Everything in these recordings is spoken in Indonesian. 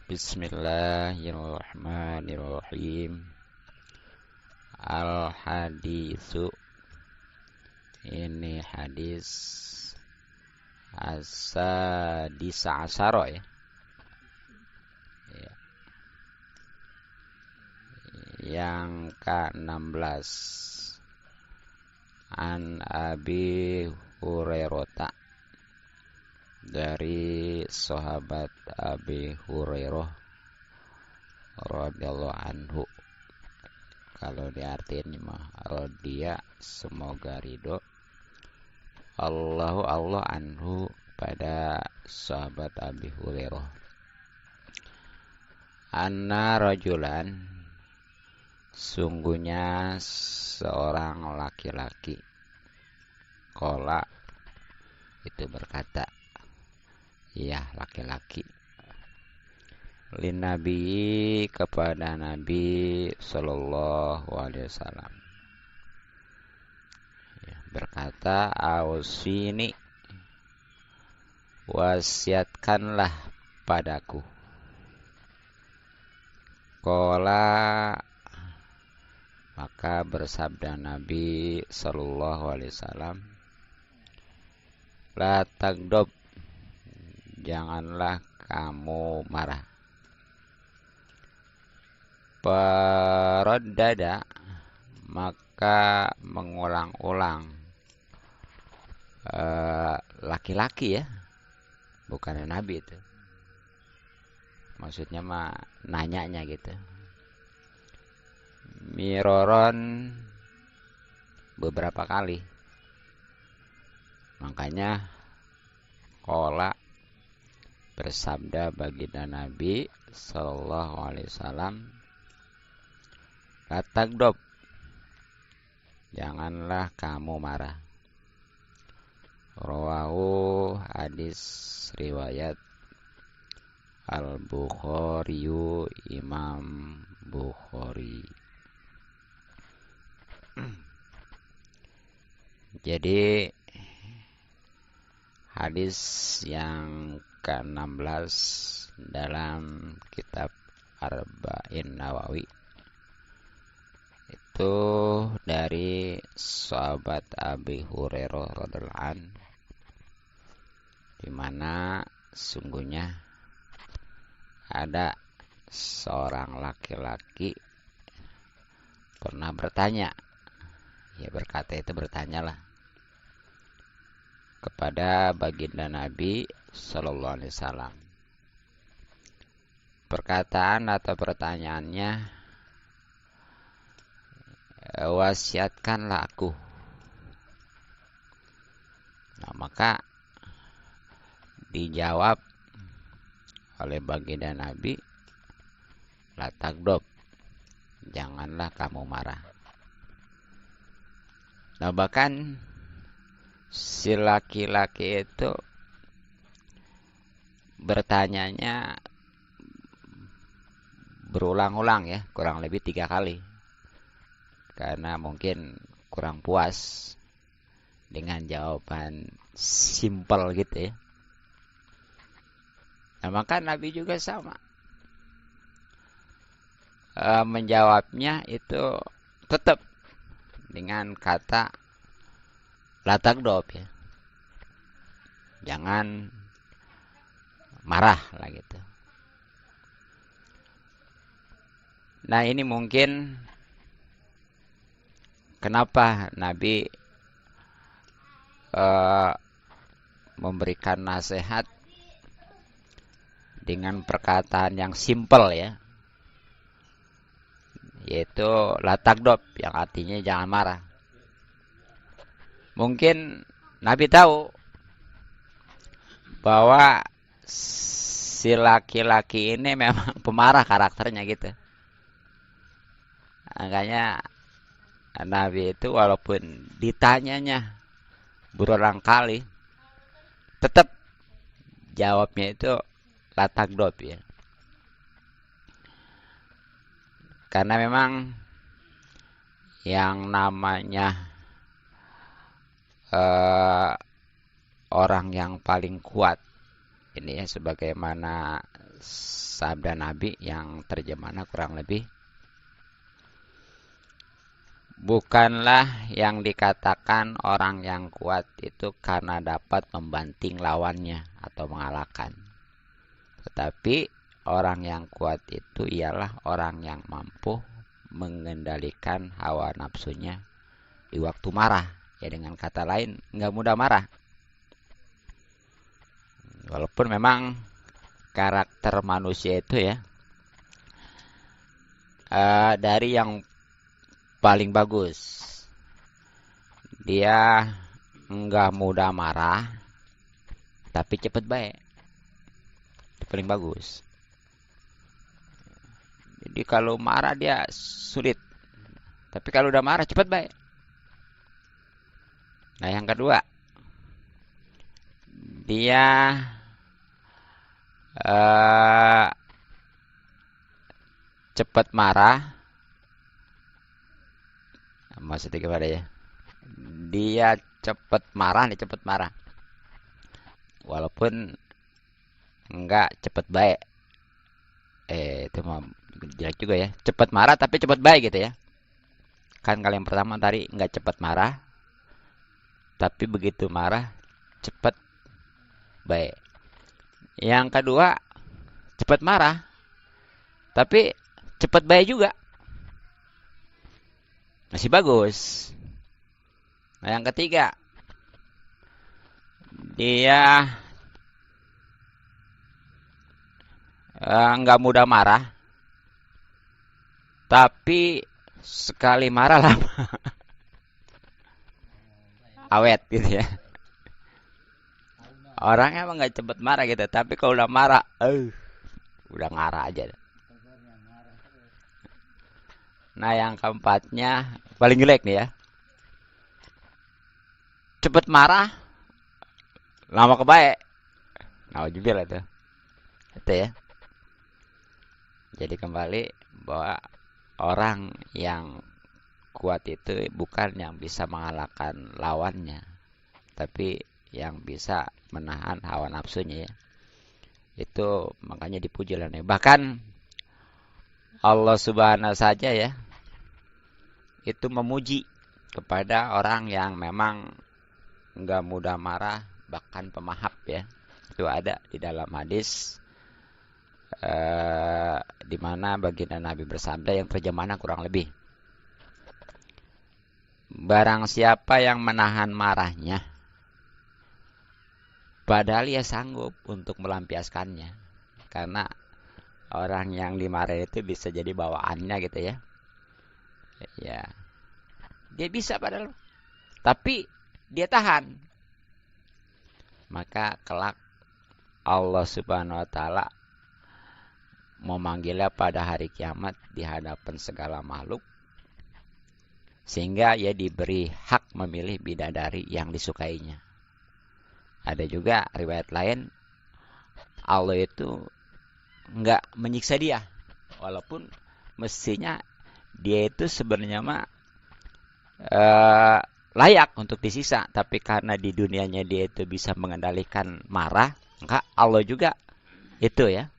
Bismillahirrahmanirrahim. Al-hadisu, ini hadis as-sadisa asyara ya. Yang ke-16. An Abi Hurairah, dari sahabat Abi Hurairah radhiyallahu anhu. Kalau diartiin mah dia semoga ridho, Allah anhu, pada sahabat Abi Hurairah. Anna rajulan, sungguhnya seorang laki-laki, qala, itu berkata, ya laki-laki, lin nabi, kepada Nabi sallallahu alaihi wasallam, berkata, ausini, wasiatkanlah padaku. Qala, maka bersabda Nabi sallallahu alaihi wasallam, la tagdob, janganlah kamu marah. Paraddada, maka mengulang-ulang, laki-laki ya, bukan Nabi itu. Maksudnya mah nanyanya gitu. Miroron, beberapa kali. Makanya qala, bersabda baginda Nabi sallallahu alaihi wasallam, la tagdob, janganlah kamu marah. Rawahu, hadis riwayat Al-Bukhari, Imam Bukhari. Jadi hadis yang ke-16 dalam kitab Arba'in Nawawi itu dari sahabat Abi Hurairah radhiyallahu anhu, di mana sungguhnya ada seorang laki-laki pernah bertanya, ya berkata itu bertanyalah kepada baginda Nabi sallallahu alaihi wasallam. Perkataan atau pertanyaannya, wasiatkanlah aku. Nah, maka dijawab oleh baginda Nabi, la tagdob, janganlah kamu marah. Nah, bahkan si laki-laki itu bertanyanya berulang-ulang ya, kurang lebih 3 kali. Karena mungkin kurang puas dengan jawaban simpel gitu ya. Nah, maka Nabi juga sama, menjawabnya itu tetap dengan kata la tagdob ya, jangan marah lah gitu. Nah, ini mungkin kenapa Nabi memberikan nasihat dengan perkataan yang simpel ya, yaitu la tagdob, yang artinya jangan marah. Mungkin Nabi tahu bahwa si laki-laki ini memang pemarah karakternya gitu. Makanya Nabi itu walaupun ditanyanya berulang kali, tetap jawabnya itu la tagdob ya. Karena memang yang namanya orang yang paling kuat ini ya, sebagaimana sabda Nabi yang terjemahnya kurang lebih, bukanlah yang dikatakan orang yang kuat itu karena dapat membanting lawannya atau mengalahkan. Tetapi orang yang kuat itu ialah orang yang mampu mengendalikan hawa nafsunya di waktu marah. Ya dengan kata lain, nggak mudah marah. Walaupun memang karakter manusia itu ya, dari yang paling bagus, dia nggak mudah marah, tapi cepat baik. Itu paling bagus. Jadi kalau marah dia sulit, tapi kalau udah marah cepat baik. Nah yang kedua, dia cepat marah. Maksudnya gimana ya? Dia cepat marah, dia cepat marah. Walaupun enggak cepat baik. Itu mah jelek juga ya. Cepat marah tapi cepat baik gitu ya. Kan kalau yang pertama tadi enggak cepat marah, tapi begitu marah cepat baik. Yang kedua, cepat marah, tapi cepat baik juga. Masih bagus. Nah yang ketiga, dia nggak mudah marah, tapi sekali marah lama awet gitu ya. Orangnya emang nggak cepet marah gitu, tapi kalau udah marah, udah ngarah aja. Nah yang keempatnya paling jelek nih ya, cepet marah, lama kebaik. Nauzubillah itu ya. Jadi kembali bahwa orang yang kuat itu bukan yang bisa mengalahkan lawannya, tapi yang bisa menahan hawa nafsunya ya. Itu makanya dipuji lah nih. Bahkan Allah Subhanahu saja ya, itu memuji kepada orang yang memang enggak mudah marah, bahkan pemahap ya. Itu ada di dalam hadis di mana baginda Nabi bersabda yang terjemahnya kurang lebih, barang siapa yang menahan marahnya padahal ia sanggup untuk melampiaskannya, karena orang yang dimarahi itu bisa jadi bawaannya gitu ya. Ya, dia bisa padahal, tapi dia tahan. Maka kelak Allah Subhanahu wa taala memanggilnya pada hari kiamat di hadapan segala makhluk, sehingga ia diberi hak memilih bidadari yang disukainya. Ada juga riwayat lain, Allah itu enggak menyiksa dia, walaupun mestinya dia itu sebenarnya mah layak untuk disiksa, tapi karena di dunianya dia itu bisa mengendalikan marah, maka Allah juga itu ya.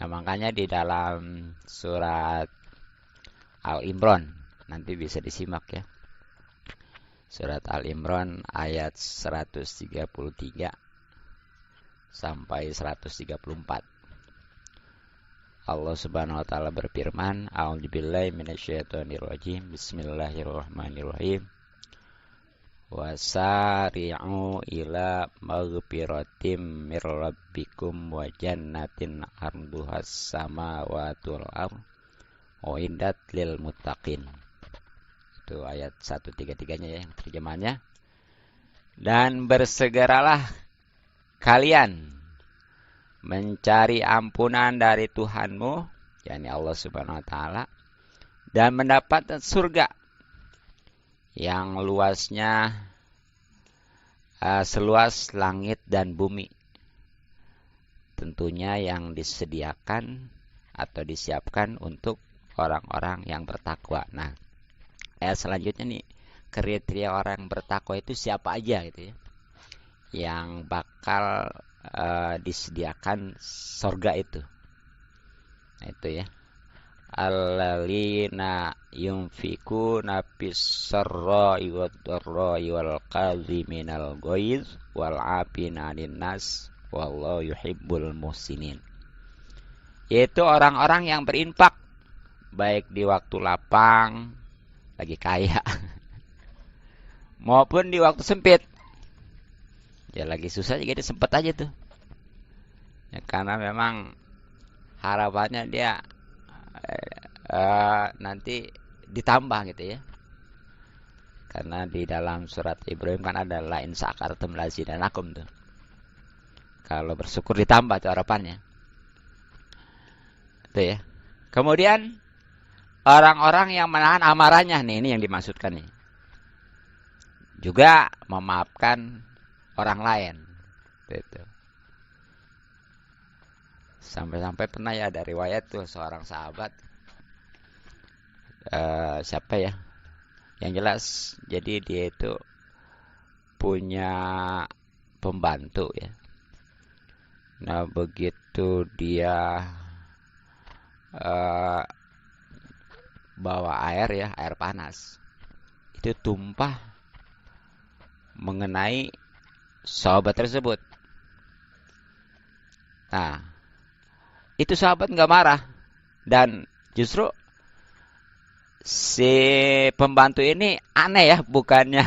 Nah, makanya di dalam surat Al-Imran nanti bisa disimak ya. Surat Al-Imran ayat 133 sampai 134. Allah Subhanahu wa taala berfirman, A'udzubillahi minasyaitonirrajim. Bismillahirrahmanirrahim. Wasari'u ila maghfiratim mir rabbikum wa jannatin arduhas samawati wal ardh uiddat lil muttaqin. Itu ayat 133-nya ya, yang terjemahannya. Dan bersegeralah kalian mencari ampunan dari Tuhanmu, yakni Allah Subhanahu wa taala, dan mendapat surga yang luasnya seluas langit dan bumi. Tentunya yang disediakan atau disiapkan untuk orang-orang yang bertakwa. Nah, ayat selanjutnya nih, kriteria orang bertakwa itu siapa aja gitu ya, yang bakal disediakan sorga itu. Nah, itu ya. Alladzina yunfikuna fis-sarra'i wad-dharra'i wal kadhiminal ghaiz wal 'afina 'anil nas wallahu yuhibbul muhsinin. Yaitu orang-orang yang berinfak baik di waktu lapang, lagi kaya, maupun di waktu sempit. Ya lagi susah jadi sempet aja tuh. Ya, karena memang harapannya dia nanti ditambah gitu ya. Karena di dalam surat Ibrahim kan ada lain sa'akartum lazidanakum tuh. Kalau bersyukur ditambah tuh harapannya. Itu ya. Kemudian orang-orang yang menahan amarahnya nih, ini yang dimaksudkan nih. Juga memaafkan orang lain. Itu. Sampai-sampai pernah ya ada riwayat tuh seorang sahabat, siapa ya? Yang jelas, jadi dia itu punya pembantu ya. Nah begitu dia bawa air ya, air panas, itu tumpah mengenai sahabat tersebut. Nah, itu sahabat nggak marah, dan justru si pembantu ini aneh ya, bukannya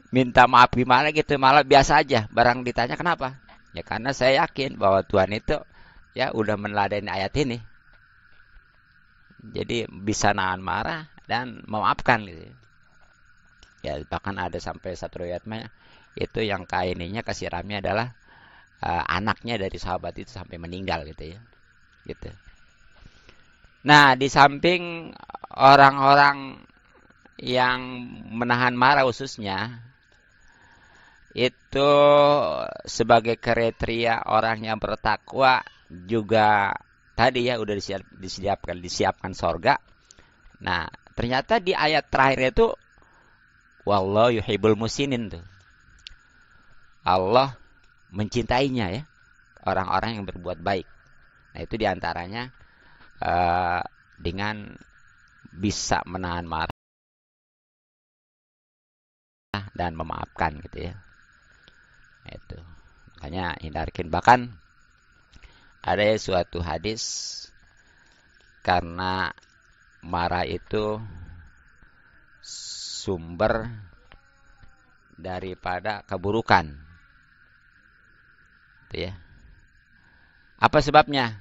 minta maaf gimana gitu, malah biasa aja. Barang ditanya kenapa, ya karena saya yakin bahwa Tuhan itu ya udah meneladani ayat ini, jadi bisa nahan marah dan memaafkan gitu. Ya bahkan ada sampai satu riwayatnya itu yang kaininya kesiramnya adalah anaknya dari sahabat itu sampai meninggal gitu ya, gitu. Nah di samping orang-orang yang menahan marah khususnya itu sebagai kriteria orang yang bertakwa juga tadi ya udah disiapkan sorga. Nah ternyata di ayat terakhir itu wallahu yuhibbul muhsinin tuh, Allah mencintainya ya, orang-orang yang berbuat baik. Nah itu diantaranya dengan bisa menahan marah dan memaafkan gitu ya. Nah, itu makanya hindarkan. Bahkan ada suatu hadis, karena marah itu sumber daripada keburukan. Itu ya. Apa sebabnya?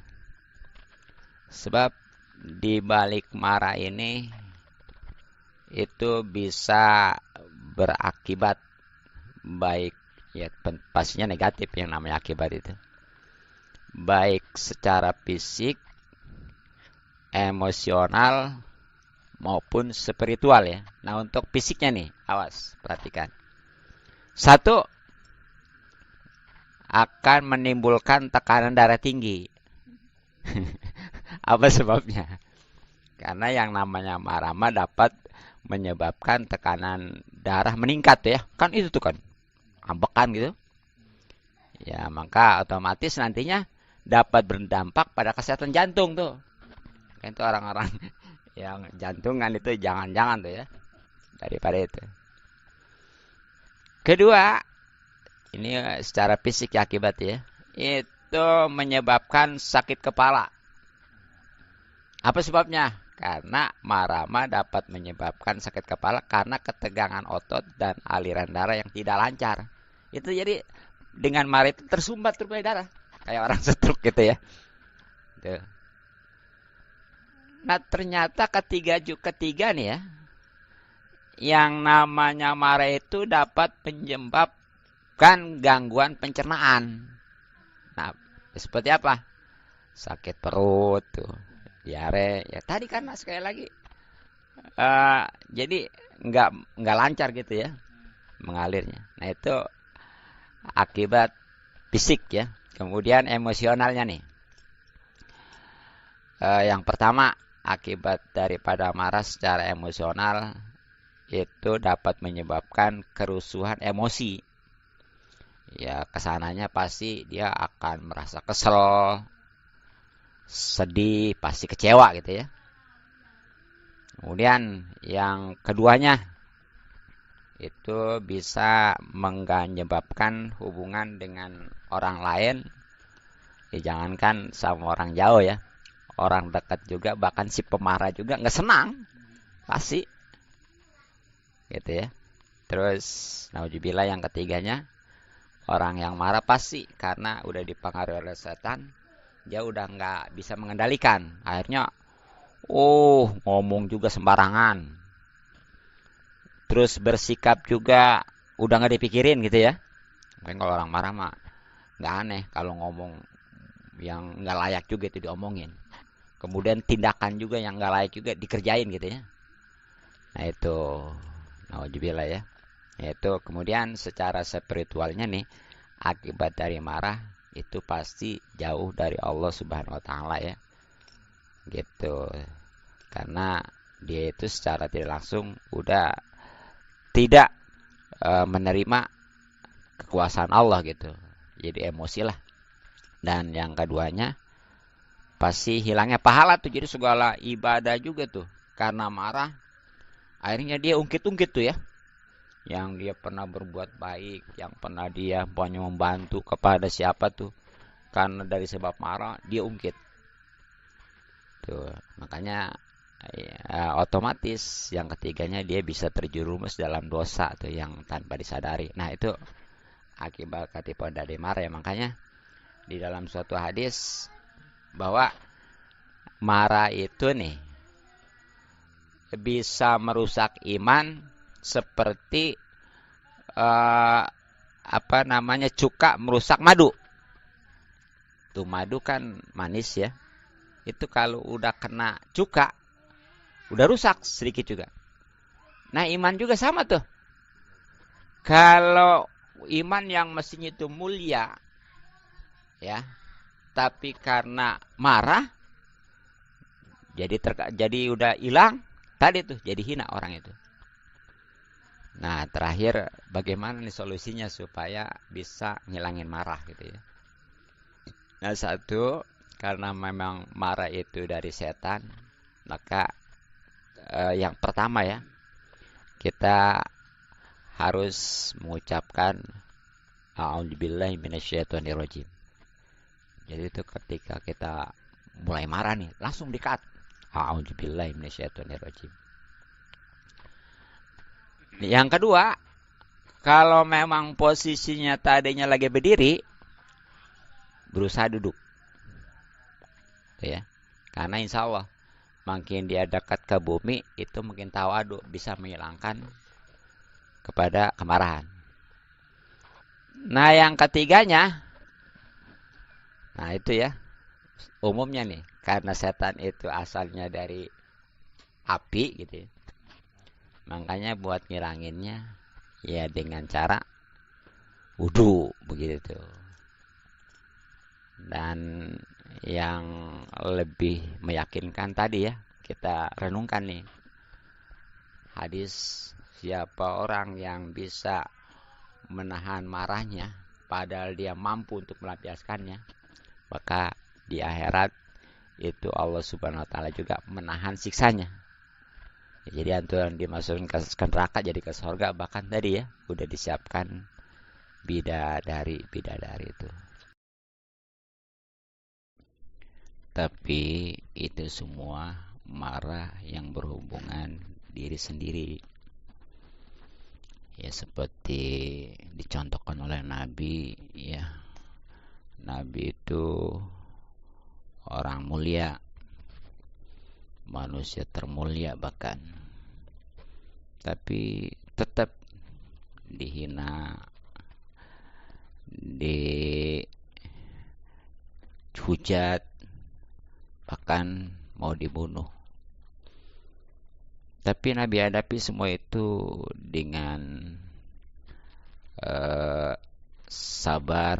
Sebab di balik marah ini itu bisa berakibat baik ya, pastinya negatif yang namanya akibat itu. Baik secara fisik, emosional maupun spiritual ya. Nah, untuk fisiknya nih, awas, perhatikan. Satu, akan menimbulkan tekanan darah tinggi. Apa sebabnya? Karena yang namanya marah dapat menyebabkan tekanan darah meningkat ya. Kan itu tuh kan, ambekan gitu. Ya, maka otomatis nantinya dapat berdampak pada kesehatan jantung tuh. Kan itu orang-orang yang jantungan itu jangan-jangan tuh ya, daripada itu. Kedua, ini secara fisik ya akibat ya, itu menyebabkan sakit kepala. Apa sebabnya? Karena marah dapat menyebabkan sakit kepala karena ketegangan otot dan aliran darah yang tidak lancar. Itu jadi dengan marah itu tersumbat turbaya darah, kayak orang stroke gitu ya. Tuh. Nah ternyata ketiga nih ya, yang namanya marah itu dapat menyebabkan gangguan pencernaan. Nah seperti apa? Sakit perut tuh, diare. Ya tadi karena sekali lagi jadi nggak lancar gitu ya mengalirnya. Nah itu akibat fisik ya. Kemudian emosionalnya nih. Yang pertama, akibat daripada marah secara emosional itu dapat menyebabkan kerusuhan emosi ya kesananya pasti dia akan merasa kesel, sedih, pasti kecewa gitu ya. Kemudian yang keduanya itu bisa menyebabkan hubungan dengan orang lain. Ya, jangankan sama orang jauh ya, orang dekat juga, bahkan si pemarah juga nggak senang pasti gitu ya. Terus nauzubillah yang ketiganya, orang yang marah pasti karena udah dipengaruhi oleh setan, dia udah nggak bisa mengendalikan. Akhirnya, ngomong juga sembarangan. Terus bersikap juga udah nggak dipikirin gitu ya. Mungkin kalau orang marah mah nggak aneh kalau ngomong yang nggak layak juga itu diomongin. Kemudian tindakan juga yang nggak layak juga dikerjain gitu ya. Nah itu, nauzubillah ya. Yaitu kemudian secara spiritualnya nih, akibat dari marah itu pasti jauh dari Allah Subhanahu wa taala ya. Gitu. Karena dia itu secara tidak langsung udah tidak menerima kekuasaan Allah gitu. Jadi emosi lah. Dan yang keduanya pasti hilangnya pahala tuh. Jadi segala ibadah juga tuh karena marah akhirnya dia ungkit-ungkit tuh ya. Yang dia pernah berbuat baik, yang pernah dia punya membantu kepada siapa tuh, karena dari sebab marah dia ungkit tuh. Makanya ya, otomatis yang ketiganya dia bisa terjerumus dalam dosa tuh yang tanpa disadari. Nah itu akibat ketipuan dari marah ya. Makanya di dalam suatu hadis bahwa marah itu nih bisa merusak iman seperti cuka merusak madu. Tuh madu kan manis ya. Itu kalau udah kena cuka udah rusak sedikit juga. Nah iman juga sama tuh. Kalau iman yang mestinya itu mulia ya, tapi karena marah jadi udah hilang tadi tuh, jadi hina orang itu. Nah terakhir bagaimana nih solusinya supaya bisa ngilangin marah gitu ya. Nah satu, karena memang marah itu dari setan, maka yang pertama ya, kita harus mengucapkan a'udzubillahi minasyaitonirrajim. Jadi itu ketika kita mulai marah nih, langsung di-cut. A'udzubillahi minasyaitonirrajim. Yang kedua, kalau memang posisinya tadinya lagi berdiri, berusaha duduk. Ya. Karena insya Allah makin dia dekat ke bumi itu makin tawadu, bisa menghilangkan kepada kemarahan. Nah yang ketiganya, nah itu ya umumnya nih, karena setan itu asalnya dari api gitu ya. Makanya buat ngilanginnya ya dengan cara wudu begitu. Dan yang lebih meyakinkan tadi ya, kita renungkan nih hadis, siapa orang yang bisa menahan marahnya padahal dia mampu untuk melampiaskannya, maka di akhirat itu Allah Subhanahu wa taala juga menahan siksanya. Jadi antara dimasukkan ke neraka jadi ke surga, bahkan tadi ya udah disiapkan bidadari itu. Tapi itu semua marah yang berhubungan diri sendiri. Ya seperti dicontohkan oleh Nabi ya. Nabi itu orang mulia, manusia termulia bahkan. Tapi tetap dihina, dihujat, bahkan mau dibunuh. Tapi Nabi hadapi semua itu dengan sabar,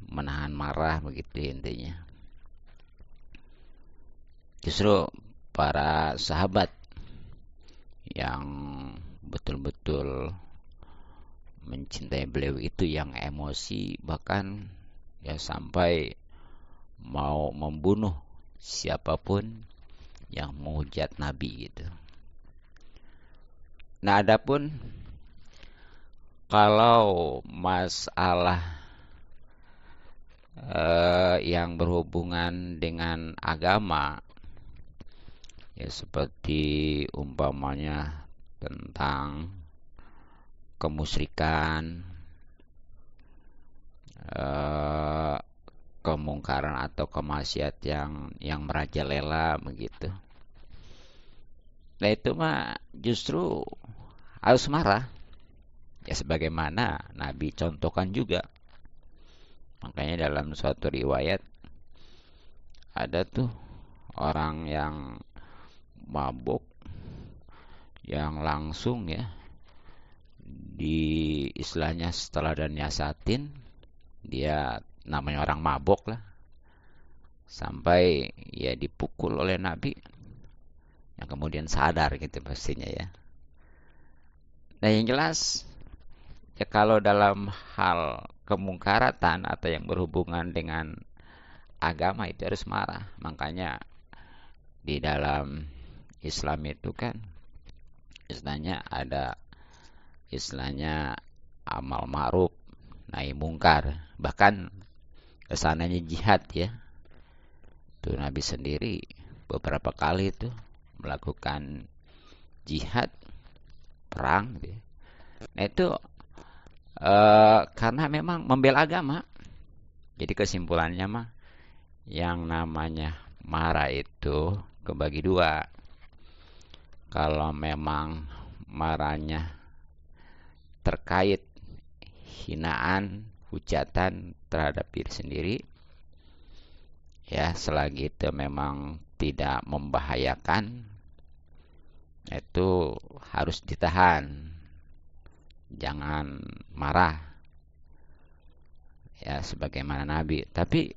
menahan marah begitu intinya. Justru para sahabat yang betul-betul mencintai beliau itu yang emosi, bahkan ya sampai mau membunuh siapapun yang menghujat Nabi gitu. Nah, adapun kalau masalah yang berhubungan dengan agama, ya seperti umpamanya tentang kemusyrikan, eh, kemungkaran atau kemaksiat yang merajalela begitu. Nah itu mah justru harus marah. Ya sebagaimana Nabi contohkan juga. Makanya dalam suatu riwayat ada tuh orang yang mabuk yang langsung ya di istilahnya setelah dan nyasatin, dia namanya orang mabuk lah, sampai ya dipukul oleh Nabi yang kemudian sadar gitu pastinya ya. Nah yang jelas ya kalau dalam hal kemungkaratan atau yang berhubungan dengan agama itu harus marah. Makanya di dalam Islam itu kan istilahnya ada istilahnya amal ma'ruf nahi mungkar, bahkan kesananya jihad ya. Tuh Nabi sendiri beberapa kali itu melakukan jihad, perang gitu. Nah itu karena memang membela agama. Jadi kesimpulannya mah yang namanya marah itu kebagi dua. Kalau memang marahnya terkait hinaan, hujatan terhadap diri sendiri, ya selagi itu memang tidak membahayakan, itu harus ditahan, jangan marah ya sebagaimana Nabi. Tapi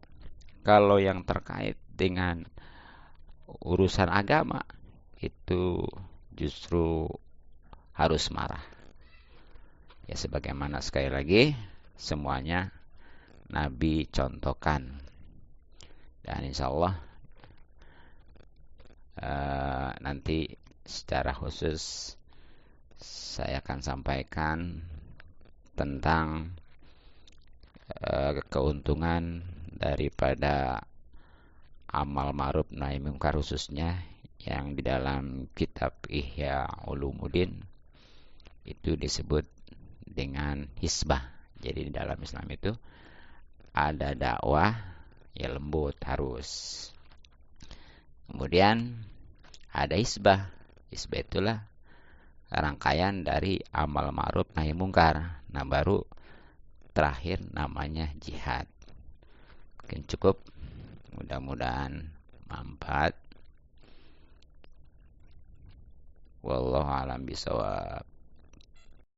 kalau yang terkait dengan urusan agama itu justru harus marah ya sebagaimana sekali lagi semuanya Nabi contohkan. Dan insya Allah nanti secara khusus saya akan sampaikan tentang keuntungan daripada amal ma'ruf nahi mungkar khususnya yang di dalam kitab Ihya Ulumuddin itu disebut dengan hisbah. Jadi di dalam Islam itu ada dakwah ya lembut harus. Kemudian ada hisbah. Hisbah itulah rangkaian dari amal ma'ruf nahi mungkar. Nah baru terakhir namanya jihad. Mungkin cukup. Mudah-mudahan manfaat. Wallahu a'lam bishawab.